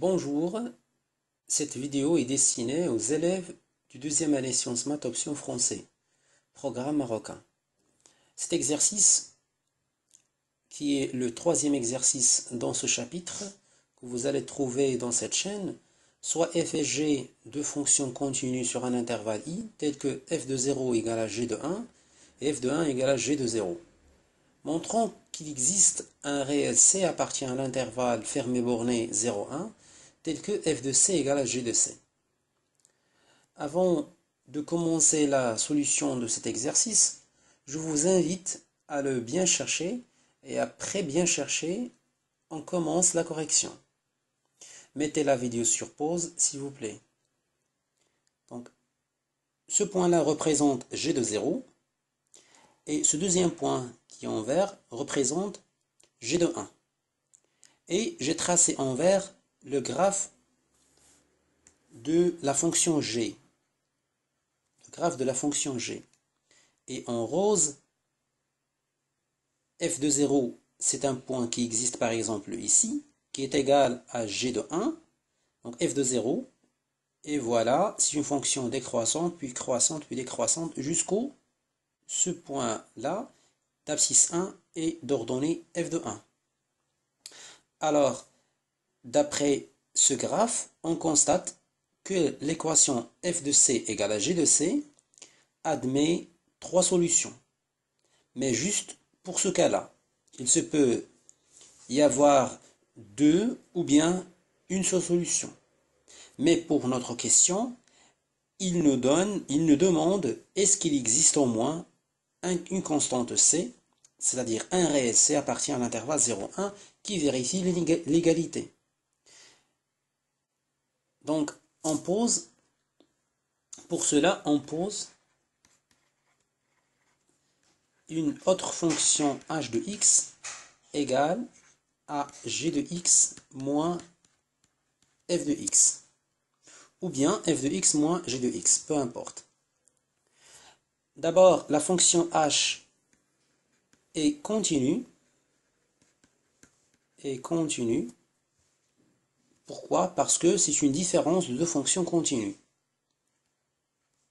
Bonjour, cette vidéo est destinée aux élèves du deuxième année Sciences Maths option français, programme marocain. Cet exercice, qui est le troisième exercice dans ce chapitre, que vous allez trouver dans cette chaîne, soit f et g de fonctions continues sur un intervalle i, tel que f de 0 égale à g de 1 et f de 1 égale à g de 0. Montrons qu'il existe un réel c appartient à l'intervalle fermé borné 0,1, tel que f de c égale à g de c. Avant de commencer la solution de cet exercice, je vous invite à le bien chercher et après bien chercher, on commence la correction. Mettez la vidéo sur pause s'il vous plaît. Donc, ce point-là représente g de 0 et ce deuxième point qui est en vert représente g de 1. Et j'ai tracé en vert le graphe de la fonction g. Le graphe de la fonction g. Et en rose, f de 0, c'est un point qui existe par exemple ici, qui est égal à g de 1. Donc f de 0, et voilà, c'est une fonction décroissante, puis croissante, puis décroissante, jusqu'au ce point-là, d'abscisse 1 et d'ordonnée f de 1. Alors, d'après ce graphe, on constate que l'équation f de c égale à g de c admet trois solutions. Mais juste pour ce cas-là, il se peut y avoir deux ou bien une seule solution. Mais pour notre question, il nous demande est-ce qu'il existe au moins une constante c, c'est-à-dire un réel c appartient à l'intervalle 0,1 qui vérifie l'égalité. Donc, pour cela, on pose une autre fonction h de x égale à g de x moins f de x. Ou bien f de x moins g de x, peu importe. D'abord, la fonction h est continue. Pourquoi? Parce que c'est une différence de deux fonctions continues.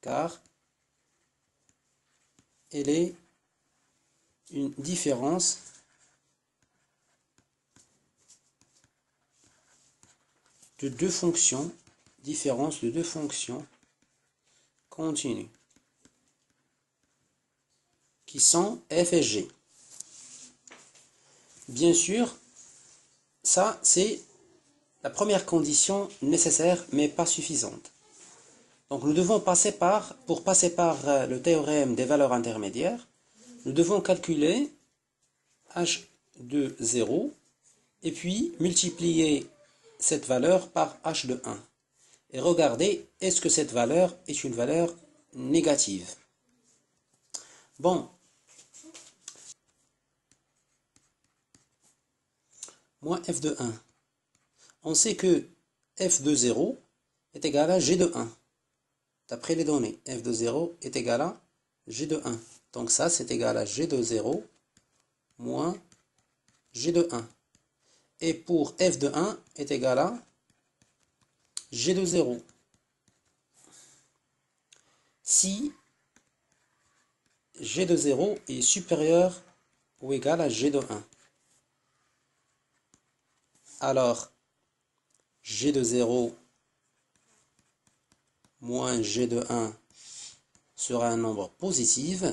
Car elle est une différence de deux fonctions continues qui sont f et g. Bien sûr, ça c'est la première condition nécessaire mais pas suffisante. Donc nous devons pour passer par le théorème des valeurs intermédiaires, nous devons calculer h de 0 et puis multiplier cette valeur par h de 1. Et regarder est-ce que cette valeur est une valeur négative. Bon. Moins f de 1. On sait que f de 0 est égal à g de 1. D'après les données, f de 0 est égal à g de 1. Donc ça, c'est égal à g de 0 moins g de 1. Et pour f de 1 est égal à g de 0. Si g de 0 est supérieur ou égal à g de 1. Alors, g de 0 moins g de 1 sera un nombre positif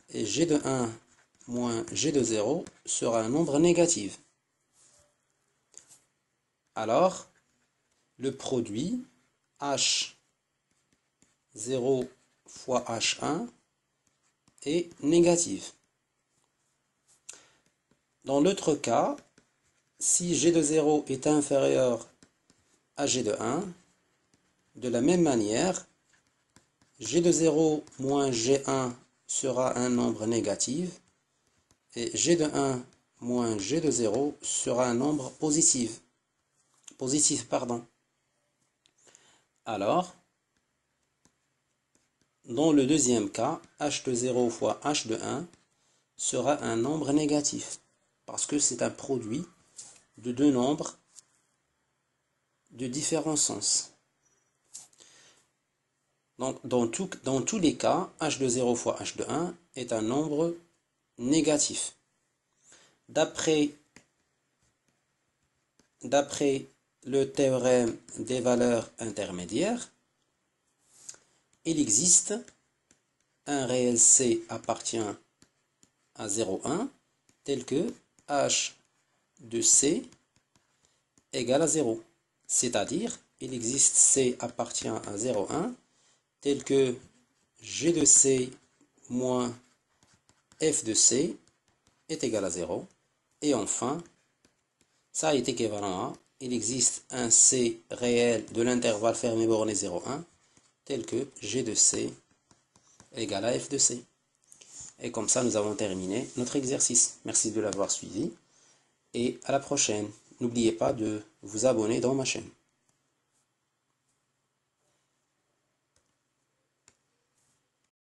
et g de 1 moins g de 0 sera un nombre négatif. Alors, le produit H0 fois H1 est négatif. Dans l'autre cas, si g de 0 est inférieur à g de 1, de la même manière, g de 0 moins g1 sera un nombre négatif et g de 1 moins g de 0 sera un nombre positif. Alors, dans le deuxième cas, h de 0 fois h de 1 sera un nombre négatif parce que c'est un produit de deux nombres de différents sens. Donc, dans tous les cas, h de 0 fois h de 1 est un nombre négatif. D'après le théorème des valeurs intermédiaires, il existe un réel C appartient à 0,1 tel que h de C égale à 0. C'est-à-dire, il existe C appartient à 0,1 tel que G de C moins F de C est égal à 0. Et enfin, ça est équivalent à, il existe un C réel de l'intervalle fermé borné 0,1 tel que G de C égale à F de C. Et comme ça, nous avons terminé notre exercice. Merci de l'avoir suivi et à la prochaine. N'oubliez pas de vous abonner dans ma chaîne.